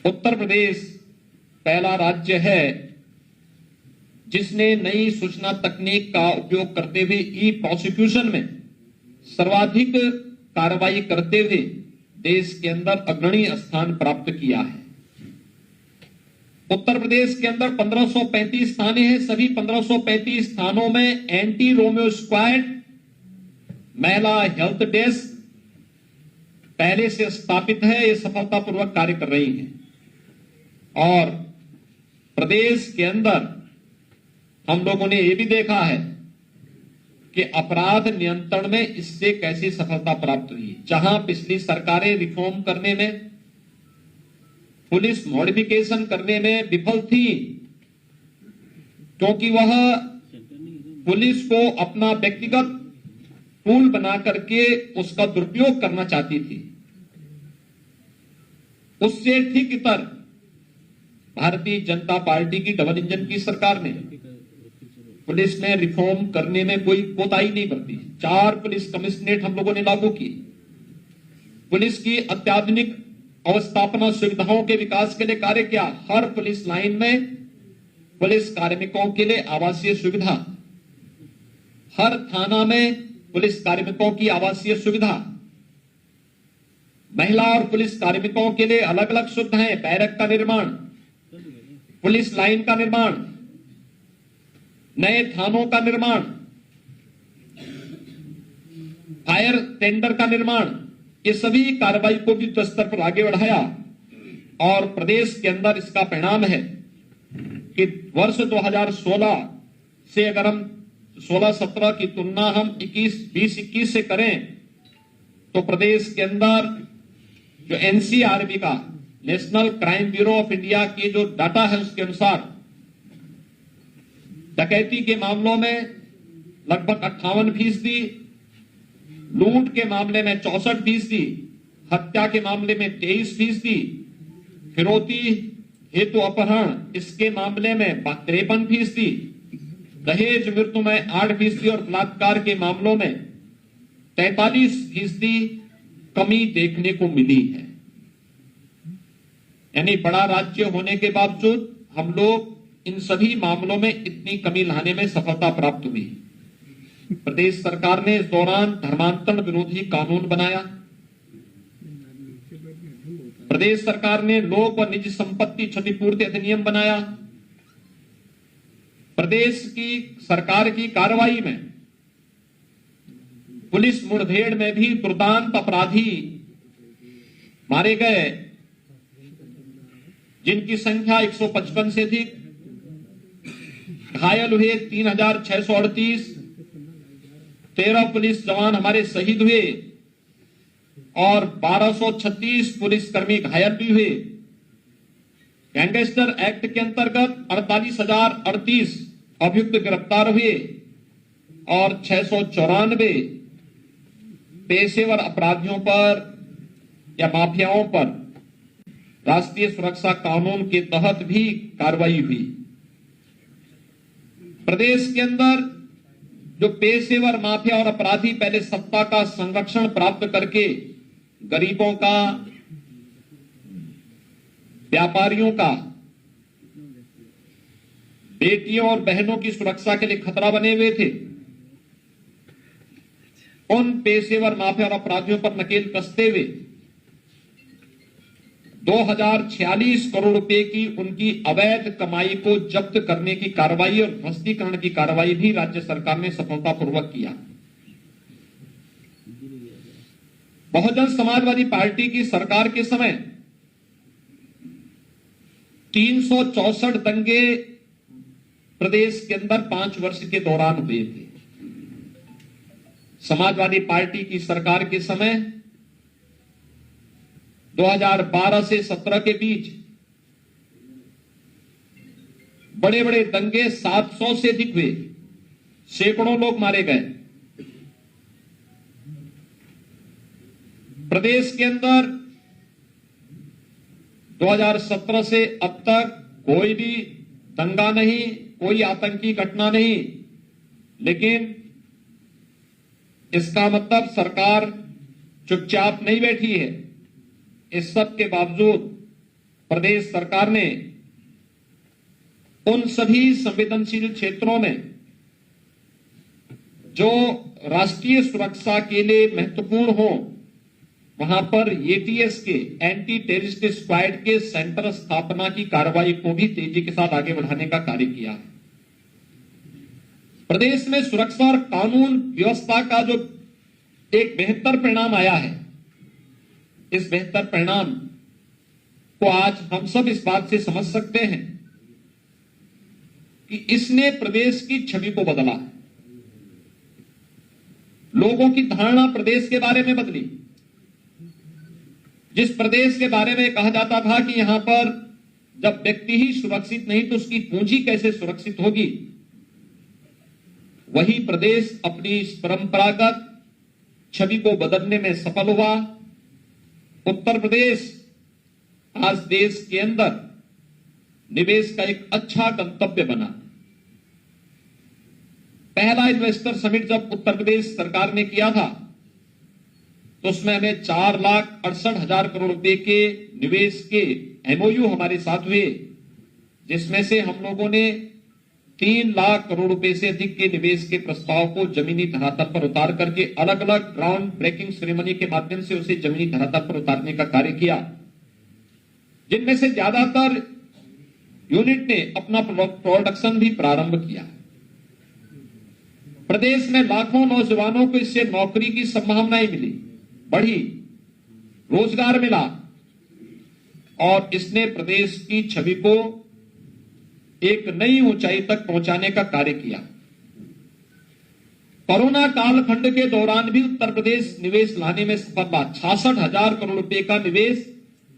उत्तर प्रदेश पहला राज्य है जिसने नई सूचना तकनीक का उपयोग करते हुए ई प्रोसिक्यूशन में सर्वाधिक कार्रवाई करते हुए देश के अंदर अग्रणी स्थान प्राप्त किया है। उत्तर प्रदेश के अंदर 1535 थाने हैं। सभी 1535 थानों में एंटी रोमियो स्क्वाड, महिला हेल्थ डेस्क पहले से स्थापित है। ये सफलतापूर्वक कार्य कर रही हैं। और प्रदेश के अंदर हम लोगों ने ये भी देखा है कि अपराध नियंत्रण में इससे कैसी सफलता प्राप्त हुई। जहां पिछली सरकारें रिफॉर्म करने में, पुलिस मॉडिफिकेशन करने में विफल थी क्योंकि वह पुलिस को अपना व्यक्तिगत टूल बना करके उसका दुरुपयोग करना चाहती थी, उससे ठीक इतर भारतीय जनता पार्टी की डबल इंजन की सरकार ने पुलिस में रिफॉर्म करने में कोई कोताही नहीं बरती। 4 पुलिस कमिश्नरेट हम लोगों ने लागू की। पुलिस की अत्याधुनिक अवस्थापना सुविधाओं के विकास के लिए कार्य किया। हर पुलिस लाइन में पुलिस कार्मिकों के लिए आवासीय सुविधा, हर थाना में पुलिस कार्मिकों की आवासीय सुविधा, महिला और पुलिस कार्मिकों के लिए अलग अलग सुविधाएं, बैरक का निर्माण, पुलिस लाइन का निर्माण, नए थानों का निर्माण, फायर टेंडर का निर्माण, ये सभी कार्रवाई को भी उच्च स्तर पर आगे बढ़ाया। और प्रदेश के अंदर इसका परिणाम है कि वर्ष 2016 से अगर हम 16-17 की तुलना हम 20-21 से करें तो प्रदेश के अंदर जो एनसीआरबी का, national crime bureau of India की जो डाटा है उसके अनुसार डकैती के मामलों में लगभग 58%, लूट के मामले में 64%, हत्या के मामले में 23%, फिरौती हेतु अपहरण इसके मामले में 53%, दहेज मृत्यु में 8% और बलात्कार के मामलों में 43% कमी देखने को मिली है। यानी बड़ा राज्य होने के बावजूद हम लोग इन सभी मामलों में इतनी कमी लाने में सफलता प्राप्त हुई। प्रदेश सरकार ने इस दौरान धर्मांतरण विरोधी कानून बनाया। प्रदेश सरकार ने लोक व निजी संपत्ति क्षतिपूर्ति अधिनियम बनाया। प्रदेश की सरकार की कार्रवाई में पुलिस मुठभेड़ में भी दुर्दांत अपराधी मारे गए, जिनकी संख्या 155 से अधिक, घायल हुए 3638, 13 पुलिस जवान हमारे शहीद हुए और 1236 पुलिसकर्मी घायल भी हुए। गैंगस्टर एक्ट के अंतर्गत 48,038 अभियुक्त गिरफ्तार हुए और 694 पेशेवर अपराधियों पर या माफियाओं पर राष्ट्रीय सुरक्षा कानून के तहत भी कार्रवाई हुई। प्रदेश के अंदर जो पेशेवर माफिया और अपराधी पहले सत्ता का संरक्षण प्राप्त करके गरीबों का, व्यापारियों का, बेटियों और बहनों की सुरक्षा के लिए खतरा बने हुए थे, उन पेशेवर माफिया और अपराधियों पर नकेल कसते हुए 2046 करोड़ रुपए की उनकी अवैध कमाई को जब्त करने की कार्रवाई और ध्वस्तीकरण की कार्रवाई भी राज्य सरकार ने सफलतापूर्वक किया। बहुजन समाजवादी पार्टी की सरकार के समय 364 दंगे प्रदेश के अंदर 5 वर्ष के दौरान हुए थे। समाजवादी पार्टी की सरकार के समय 2012 से 17 के बीच बड़े बड़े दंगे 700 से अधिक हुए, सैकड़ों लोग मारे गए। प्रदेश के अंदर 2017 से अब तक कोई भी दंगा नहीं, कोई आतंकी घटना नहीं, लेकिन इसका मतलब सरकार चुपचाप नहीं बैठी है। इस सब के बावजूद प्रदेश सरकार ने उन सभी संवेदनशील क्षेत्रों में जो राष्ट्रीय सुरक्षा के लिए महत्वपूर्ण हो, वहां पर एटीएस के एंटी टेररिस्ट स्क्वाड के सेंटर स्थापना की कार्रवाई को भी तेजी के साथ आगे बढ़ाने का कार्य किया है। प्रदेश में सुरक्षा और कानून व्यवस्था का जो एक बेहतर परिणाम आया है, इस बेहतर परिणाम को आज हम सब इस बात से समझ सकते हैं कि इसने प्रदेश की छवि को बदला। लोगों की धारणा प्रदेश के बारे में बदली। जिस प्रदेश के बारे में कहा जाता था कि यहां पर जब व्यक्ति ही सुरक्षित नहीं तो उसकी पूंजी कैसे सुरक्षित होगी, वही प्रदेश अपनी इस परंपरागत छवि को बदलने में सफल हुआ। उत्तर प्रदेश आज देश के अंदर निवेश का एक अच्छा गंतव्य बना। पहला इन्वेस्टर समिट जब उत्तर प्रदेश सरकार ने किया था तो उसमें हमें 4,68,000 करोड़ रुपए के निवेश के एमओयू हमारे साथ हुए, जिसमें से हम लोगों ने 3 लाख करोड़ रुपए से अधिक के निवेश के प्रस्ताव को जमीनी धरातल पर उतार करके अलग अलग ग्राउंड ब्रेकिंग सेरेमनी के माध्यम से उसे जमीनी धरातल पर उतारने का कार्य किया, जिनमें से ज्यादातर यूनिट ने अपना प्रोडक्शन भी प्रारंभ किया। प्रदेश में लाखों नौजवानों को इससे नौकरी की संभावनाएं मिली, बढ़ी, रोजगार मिला और इसने प्रदेश की छवि को एक नई ऊंचाई तक पहुंचाने का कार्य किया। कोरोना कालखंड के दौरान भी उत्तर प्रदेश निवेश लाने में सफल रहा। 66,000 करोड़ रुपए का निवेश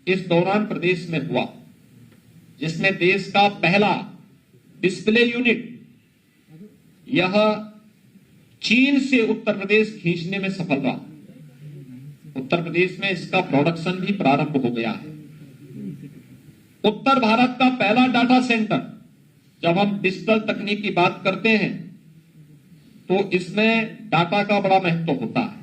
इस दौरान प्रदेश में हुआ, जिसमें देश का पहला डिस्प्ले यूनिट यह चीन से उत्तर प्रदेश खींचने में सफल रहा। उत्तर प्रदेश में इसका प्रोडक्शन भी प्रारंभ हो गया है। उत्तर भारत का पहला डाटा सेंटर, जब हम डिजिटल तकनीक की बात करते हैं तो इसमें डाटा का बड़ा महत्व होता है।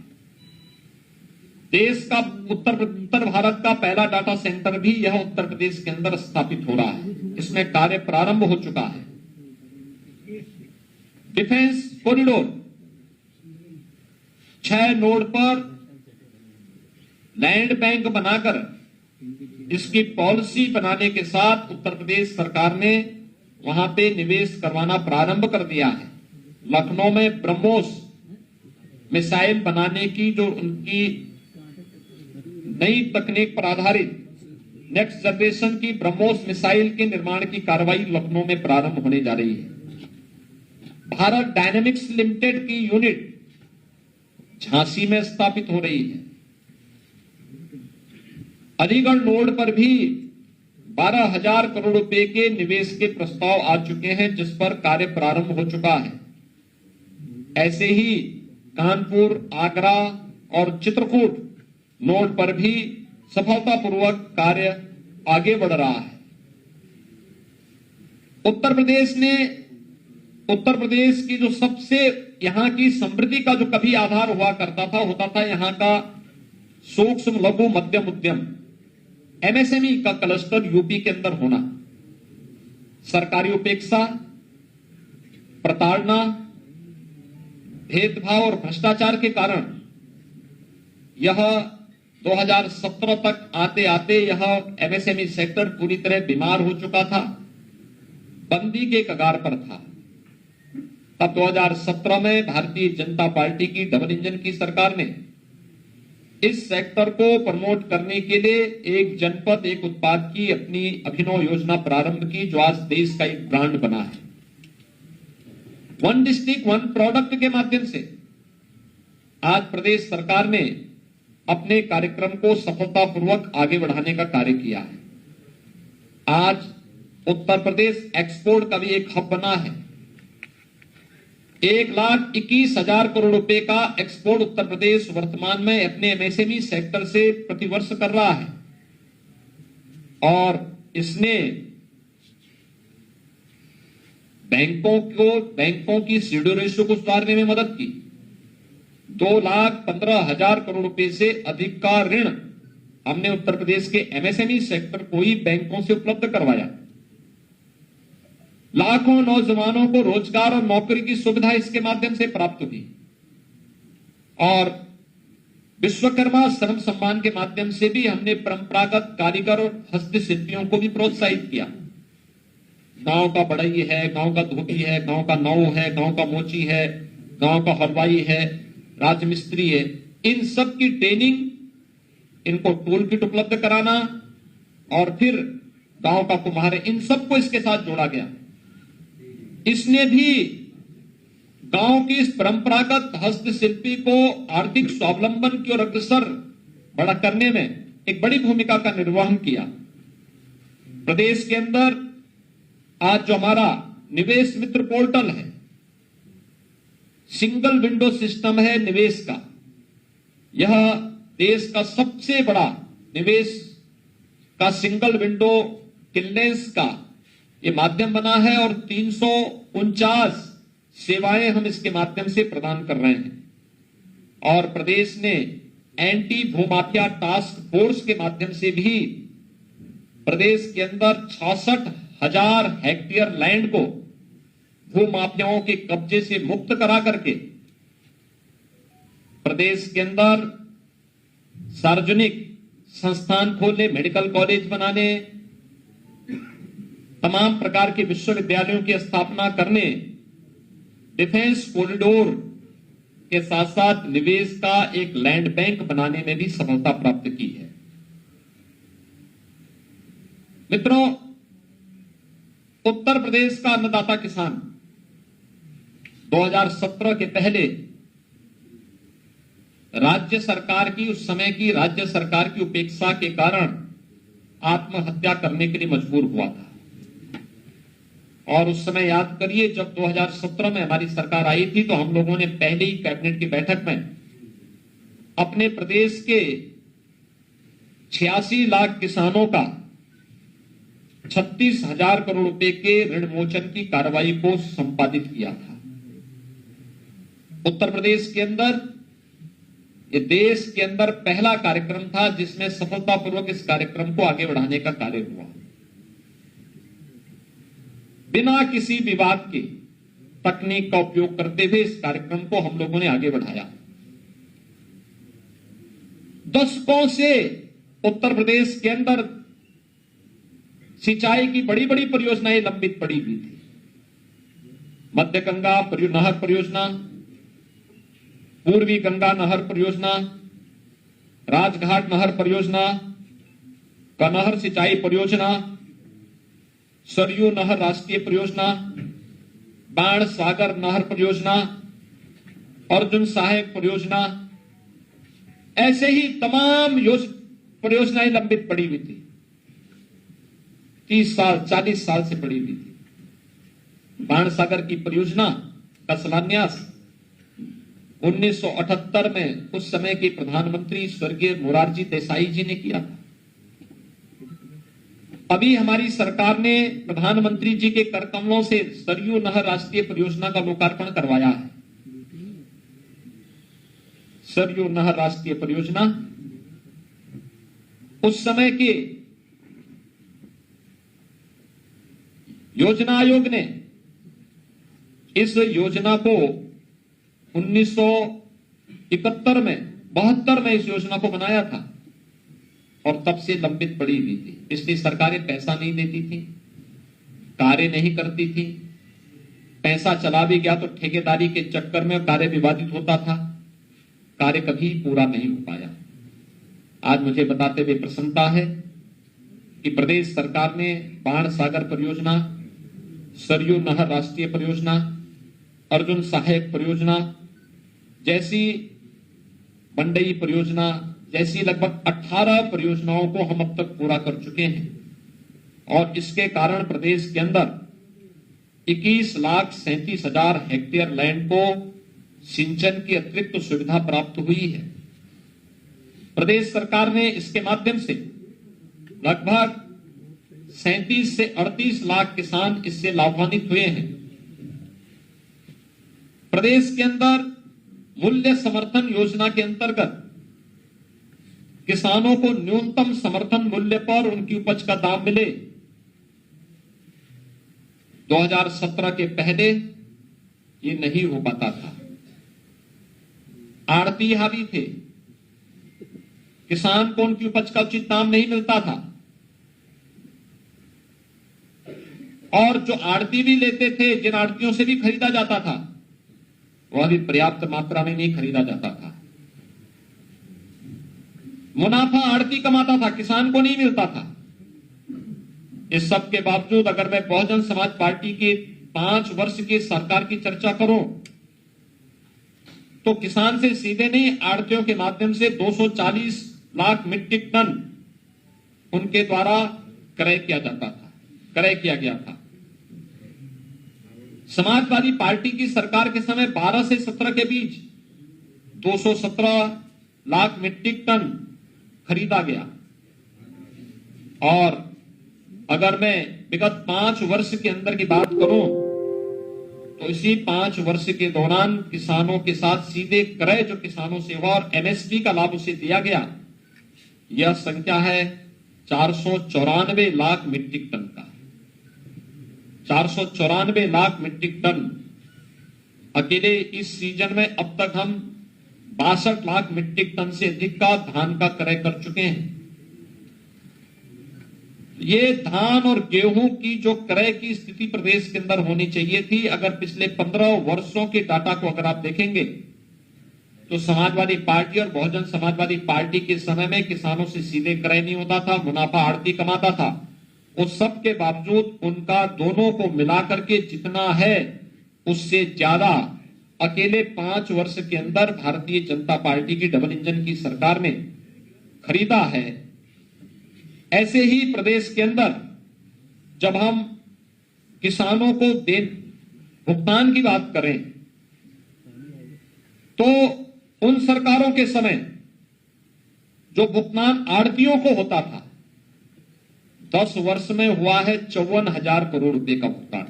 देश का उत्तर भारत का पहला डाटा सेंटर भी यह उत्तर प्रदेश के अंदर स्थापित हो रहा है। इसमें कार्य प्रारंभ हो चुका है। डिफेंस कॉरिडोर 6 नोड पर लैंड बैंक बनाकर इसकी पॉलिसी बनाने के साथ उत्तर प्रदेश सरकार ने वहां पे निवेश करवाना प्रारंभ कर दिया है। लखनऊ में ब्रह्मोस मिसाइल बनाने की जो उनकी नई तकनीक पर आधारित नेक्स्ट जनरेशन की ब्रह्मोस मिसाइल के निर्माण की कार्रवाई लखनऊ में प्रारंभ होने जा रही है। भारत डायनेमिक्स लिमिटेड की यूनिट झांसी में स्थापित हो रही है। अलीगढ़ नोड पर भी 12,000 करोड़ रुपए के निवेश के प्रस्ताव आ चुके हैं, जिस पर कार्य प्रारंभ हो चुका है। ऐसे ही कानपुर, आगरा और चित्रकूट नोड पर भी सफलतापूर्वक कार्य आगे बढ़ रहा है। उत्तर प्रदेश की जो सबसे यहां की समृद्धि का जो कभी आधार हुआ करता था, होता था यहां का सूक्ष्म लघु मध्यम उद्यम एमएसएमई का क्लस्टर यूपी के अंदर होना। सरकारी उपेक्षा, प्रताड़ना, भेदभाव और भ्रष्टाचार के कारण यह 2017 तक आते आते यह एमएसएमई सेक्टर पूरी तरह बीमार हो चुका था, बंदी के कगार पर था। तब 2017 में भारतीय जनता पार्टी की डबल इंजन की सरकार ने इस सेक्टर को प्रमोट करने के लिए एक जनपद एक उत्पाद की अपनी अभिनव योजना प्रारंभ की, जो आज देश का एक ब्रांड बना है। वन डिस्ट्रिक्ट वन प्रोडक्ट के माध्यम से आज प्रदेश सरकार ने अपने कार्यक्रम को सफलतापूर्वक आगे बढ़ाने का कार्य किया है। आज उत्तर प्रदेश एक्सपोर्ट का भी एक हब बना है। 1,21,000 करोड़ रुपए का एक्सपोर्ट उत्तर प्रदेश वर्तमान में अपने एमएसएमई सेक्टर से प्रतिवर्ष कर रहा है और इसने बैंकों की सीडो रेशियो को सुधारने में मदद की। 2,15,000 करोड़ रुपए से अधिक का ऋण हमने उत्तर प्रदेश के एमएसएमई सेक्टर को ही बैंकों से उपलब्ध करवाया। लाखों नौजवानों को रोजगार और नौकरी की सुविधा इसके माध्यम से प्राप्त हुई और विश्वकर्मा श्रम सम्मान के माध्यम से भी हमने परंपरागत कारीगर और हस्तशिल्पियों को भी प्रोत्साहित किया। गांव का बढ़ई है, गांव का धोबी है, गांव का नाऊ है, गांव का मोची है, गांव का हलवाई है, राजमिस्त्री है, इन सब की ट्रेनिंग, इनको टूल किट उपलब्ध कराना और फिर गांव का कुम्हार, इन सबको इसके साथ जोड़ा गया। इसने भी गांव की इस परंपरागत हस्तशिल्पी को आर्थिक स्वावलंबन की ओर अग्रसर बड़ा करने में एक बड़ी भूमिका का निर्वहन किया। प्रदेश के अंदर आज जो हमारा निवेश मित्र पोर्टल है, सिंगल विंडो सिस्टम है निवेश का, यह देश का सबसे बड़ा निवेश का सिंगल विंडो क्लियरेंस का ये माध्यम बना है और 349 सेवाएं हम इसके माध्यम से प्रदान कर रहे हैं। और प्रदेश ने एंटी भूमाफिया टास्क फोर्स के माध्यम से भी प्रदेश के अंदर 66,000 हेक्टेयर लैंड को भूमाफियाओं के कब्जे से मुक्त करा करके प्रदेश के अंदर सार्वजनिक संस्थान खोलने, मेडिकल कॉलेज बनाने, तमाम प्रकार के विश्वविद्यालयों की स्थापना करने, डिफेंस कॉरिडोर के साथ साथ निवेश का एक लैंड बैंक बनाने में भी सफलता प्राप्त की है। मित्रों, उत्तर प्रदेश का अन्नदाता किसान 2017 के पहले राज्य सरकार की, उस समय की राज्य सरकार की उपेक्षा के कारण आत्महत्या करने के लिए मजबूर हुआ था। और उस समय याद करिए, जब 2017 में हमारी सरकार आई थी तो हम लोगों ने पहले ही कैबिनेट की बैठक में अपने प्रदेश के 86 लाख किसानों का 36,000 करोड़ रुपए के ऋण मोचन की कार्रवाई को संपादित किया था। उत्तर प्रदेश के अंदर, ये देश के अंदर पहला कार्यक्रम था जिसमें सफलतापूर्वक इस कार्यक्रम को आगे बढ़ाने का कार्य हुआ। बिना किसी विवाद के तकनीक का उपयोग करते हुए इस कार्यक्रम को हम लोगों ने आगे बढ़ाया। दशकों से उत्तर प्रदेश के अंदर सिंचाई की बड़ी बड़ी परियोजनाएं लंबित पड़ी हुई थी। मध्य गंगा नहर परियोजना, पूर्वी गंगा नहर परियोजना, राजघाट नहर परियोजना, कनहर सिंचाई परियोजना, सरयू नहर राष्ट्रीय परियोजना, बाण सागर नहर परियोजना, अर्जुन सहायक परियोजना, ऐसे ही तमाम परियोजनाएं लंबित पड़ी हुई थी। 30 साल 40 साल से पड़ी हुई थी। बाण सागर की परियोजना का शिलान्यास 1978 में उस समय के प्रधानमंत्री स्वर्गीय मोरारजी देसाई जी ने किया था। अभी हमारी सरकार ने प्रधानमंत्री जी के कर कमलों से सरयू नहर राष्ट्रीय परियोजना का लोकार्पण करवाया है। सरयू नहर राष्ट्रीय परियोजना उस समय के योजना आयोग ने इस योजना को 1971 में 72 में इस योजना को बनाया था और तब से लंबित पड़ी हुई थी। पिछली सरकारें पैसा नहीं देती थी, कार्य नहीं करती थी। पैसा चला भी गया तो ठेकेदारी के चक्कर में कार्य विवादित होता था, कार्य कभी पूरा नहीं हो पाया। आज मुझे बताते हुए प्रसन्नता है कि प्रदेश सरकार ने बाण सागर परियोजना, सरयू नहर राष्ट्रीय परियोजना, अर्जुन सहायक परियोजना जैसी, मंडई परियोजना जैसी लगभग 18 परियोजनाओं को हम अब तक पूरा कर चुके हैं और इसके कारण प्रदेश के अंदर 21,37,000 हेक्टेयर लैंड को सिंचन की अतिरिक्त सुविधा प्राप्त हुई है। प्रदेश सरकार ने इसके माध्यम से लगभग 37 से 38 लाख किसान इससे लाभान्वित हुए हैं। प्रदेश के अंदर मूल्य समर्थन योजना के अंतर्गत किसानों को न्यूनतम समर्थन मूल्य पर उनकी उपज का दाम मिले। 2017 के पहले ये नहीं हो पाता था। आड़ती हावी थे, किसान को उनकी उपज का उचित दाम नहीं मिलता था, और जो आड़ती भी लेते थे, जिन आड़तियों से भी खरीदा जाता था, वह भी पर्याप्त मात्रा में नहीं खरीदा जाता था। मुनाफा आड़ती कमाता था, किसान को नहीं मिलता था। इस सब के बावजूद अगर मैं बहुजन समाज पार्टी के 5 वर्ष की सरकार की चर्चा करूं, तो किसान से सीधे नहीं, आड़तियों के माध्यम से 240 लाख मीट्रिक टन उनके द्वारा क्रय किया गया था। समाजवादी पार्टी की सरकार के समय 12 से 17 के बीच 217 लाख मीट्रिक टन खरीदा गया। और अगर मैं विगत 5 वर्ष के अंदर की बात करूं, तो इसी 5 वर्ष के दौरान किसानों के साथ सीधे क्रय जो किसानों से हुआ और एमएसपी का लाभ उसे दिया गया, यह संख्या है 494 लाख मीट्रिक टन का। 494 लाख मीट्रिक टन। अकेले इस सीजन में अब तक हम 62 लाख मीट्रिक टन से अधिक का धान का क्रय कर चुके हैं। ये धान और गेहूं की जो क्रय की स्थिति प्रदेश के अंदर होनी चाहिए थी, अगर पिछले 15 वर्षों के डाटा को अगर आप देखेंगे, तो समाजवादी पार्टी और बहुजन समाजवादी पार्टी के समय में किसानों से सीधे क्रय नहीं होता था, मुनाफा आड़ती कमाता था। उस सब के बावजूद उनका दोनों को मिलाकर के जितना है उससे ज्यादा अकेले 5 वर्ष के अंदर भारतीय जनता पार्टी की डबल इंजन की सरकार ने खरीदा है। ऐसे ही प्रदेश के अंदर जब हम किसानों को भुगतान की बात करें, तो उन सरकारों के समय जो भुगतान आड़तियों को होता था, 10 वर्ष में हुआ है 54,000 करोड़ रुपए का भुगतान।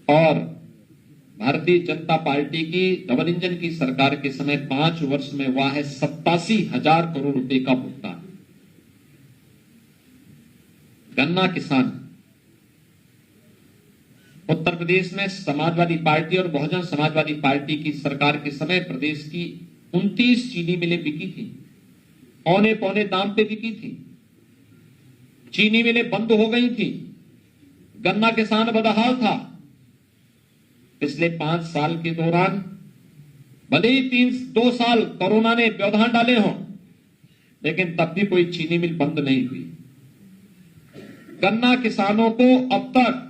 और भारतीय जनता पार्टी की डबल इंजन की सरकार के समय 5 वर्ष में हुआ है 87,000 करोड़ रुपए का भुगतान। गन्ना किसान, उत्तर प्रदेश में समाजवादी पार्टी और बहुजन समाजवादी पार्टी की सरकार के समय प्रदेश की 29 चीनी मिलें बिकी थी, औने पौने दाम पे बिकी थी। चीनी मिलें बंद हो गई थी, गन्ना किसान बदहाल था। पिछले 5 साल के दौरान भले ही 2 साल कोरोना ने व्यवधान डाले हों, लेकिन तब भी कोई चीनी मिल बंद नहीं हुई। गन्ना किसानों को अब तक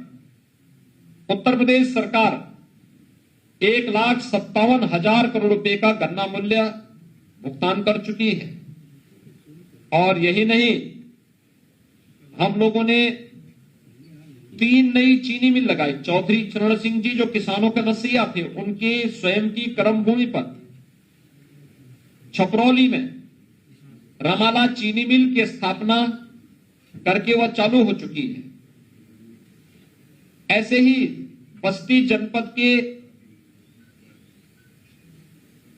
उत्तर प्रदेश सरकार 1,57,000 करोड़ रुपए का गन्ना मूल्य भुगतान कर चुकी है। और यही नहीं, हम लोगों ने 3 नई चीनी मिल लगाई। चौधरी चरण सिंह जी जो किसानों के मसीहा थे, उनके स्वयं की कर्मभूमि पर छपरौली में रमाला चीनी मिल की स्थापना करके वह चालू हो चुकी है। ऐसे ही बस्ती जनपद के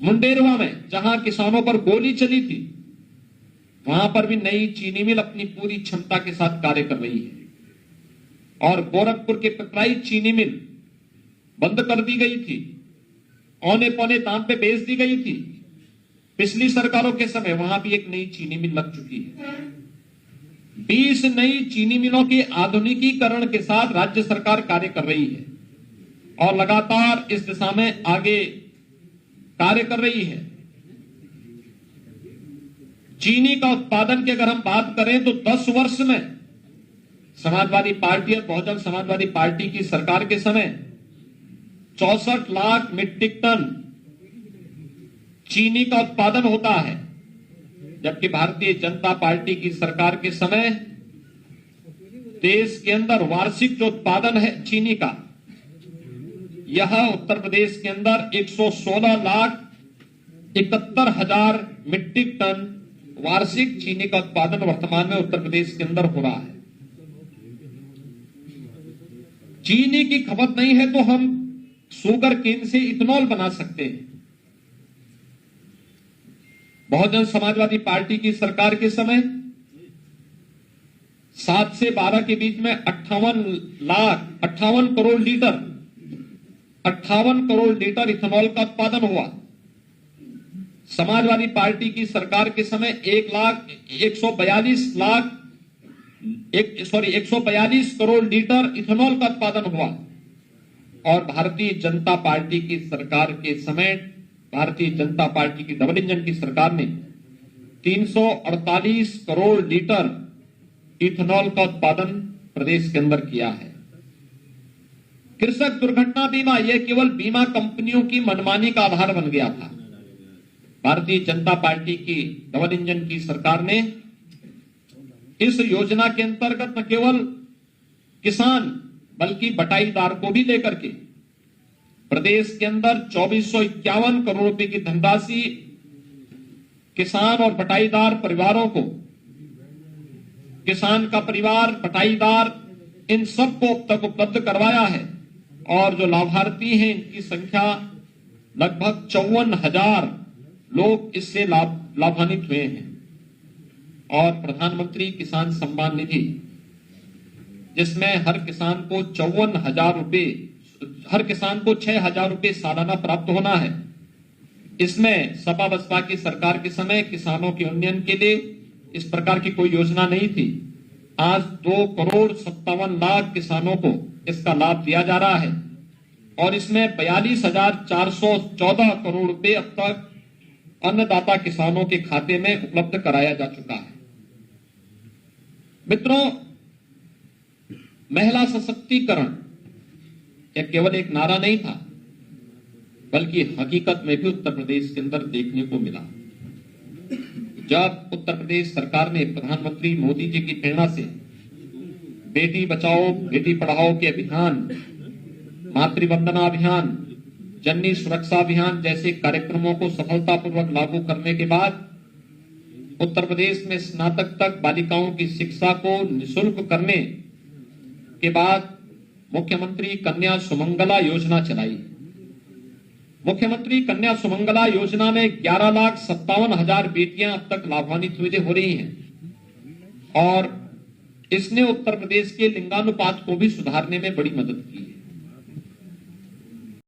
मुंडेरवा में जहां किसानों पर गोली चली थी, वहां पर भी नई चीनी मिल अपनी पूरी क्षमता के साथ कार्य कर रही है। और गोरखपुर के पिपराई चीनी मिल बंद कर दी गई थी, औने पौने दाम पे बेच दी गई थी। पिछली सरकारों के समय वहां भी एक नई चीनी मिल लग चुकी है। 20 नई चीनी मिलों के आधुनिकीकरण के साथ राज्य सरकार कार्य कर रही है और लगातार इस दिशा में आगे कार्य कर रही है। चीनी का उत्पादन की अगर हम बात करें तो 10 वर्ष में समाजवादी पार्टी और बहुजन समाजवादी पार्टी की सरकार के समय 64 लाख मीट्रिक टन चीनी का उत्पादन होता है, जबकि भारतीय जनता पार्टी की सरकार के समय देश के अंदर वार्षिक जो उत्पादन है चीनी का, यह उत्तर प्रदेश के अंदर 116 लाख 71,000 मीट्रिक टन वार्षिक चीनी का उत्पादन वर्तमान में उत्तर प्रदेश के अंदर हो रहा है। चीनी की खपत नहीं है तो हम शुगर केन से इथेनॉल बना सकते हैं। बहुजन समाजवादी पार्टी की सरकार के समय 7 से 12 के बीच में 58 करोड़ लीटर इथेनॉल का उत्पादन हुआ। समाजवादी पार्टी की सरकार के समय 142 करोड़ लीटर इथेनॉल का उत्पादन हुआ। और भारतीय जनता पार्टी की सरकार के समय, भारतीय जनता पार्टी की डबल इंजन की सरकार ने 348 करोड़ लीटर इथेनॉल का उत्पादन प्रदेश के अंदर किया है। कृषक दुर्घटना बीमा यह केवल बीमा कंपनियों की मनमानी का आधार बन गया था। भारतीय जनता पार्टी की डबल इंजन की सरकार ने इस योजना के अंतर्गत न केवल किसान बल्कि बटाईदार को भी लेकर के प्रदेश के अंदर 2451 करोड़ रुपए की धनराशि किसान और बटाईदार परिवारों को, किसान का परिवार, बटाईदार, इन सबको अब तक उपलब्ध करवाया है। और जो लाभार्थी हैं इनकी संख्या लगभग 54,000 लोग इससे लाभान्वित हुए हैं। और प्रधानमंत्री किसान सम्मान निधि, जिसमें हर किसान को 54,000 रुपए, हर किसान को 6,000 रुपए सालाना प्राप्त होना है। इसमें सपा बसपा की सरकार के समय किसानों के उन्नयन के लिए इस प्रकार की कोई योजना नहीं थी। आज 2,57,00,000 किसानों को इसका लाभ दिया जा रहा है और इसमें 42,414 करोड़ रुपए अब तक अन्नदाता किसानों के खाते में उपलब्ध कराया जा चुका है। मित्रों, महिला सशक्तिकरण यह केवल एक नारा नहीं था, बल्कि हकीकत में भी उत्तर प्रदेश के अंदर देखने को मिला। जब उत्तर प्रदेश सरकार ने प्रधानमंत्री मोदी जी की प्रेरणा से बेटी बचाओ बेटी पढ़ाओ के अभियान, मातृवंदना अभियान, जननी सुरक्षा अभियान जैसे कार्यक्रमों को सफलतापूर्वक लागू करने के बाद उत्तर प्रदेश में स्नातक तक बालिकाओं की शिक्षा को निःशुल्क करने के बाद मुख्यमंत्री कन्या सुमंगला योजना चलाई। मुख्यमंत्री कन्या सुमंगला योजना में 11,57,000 बेटियां अब तक लाभान्वित हो रही हैं और इसने उत्तर प्रदेश के लिंगानुपात को भी सुधारने में बड़ी मदद की है।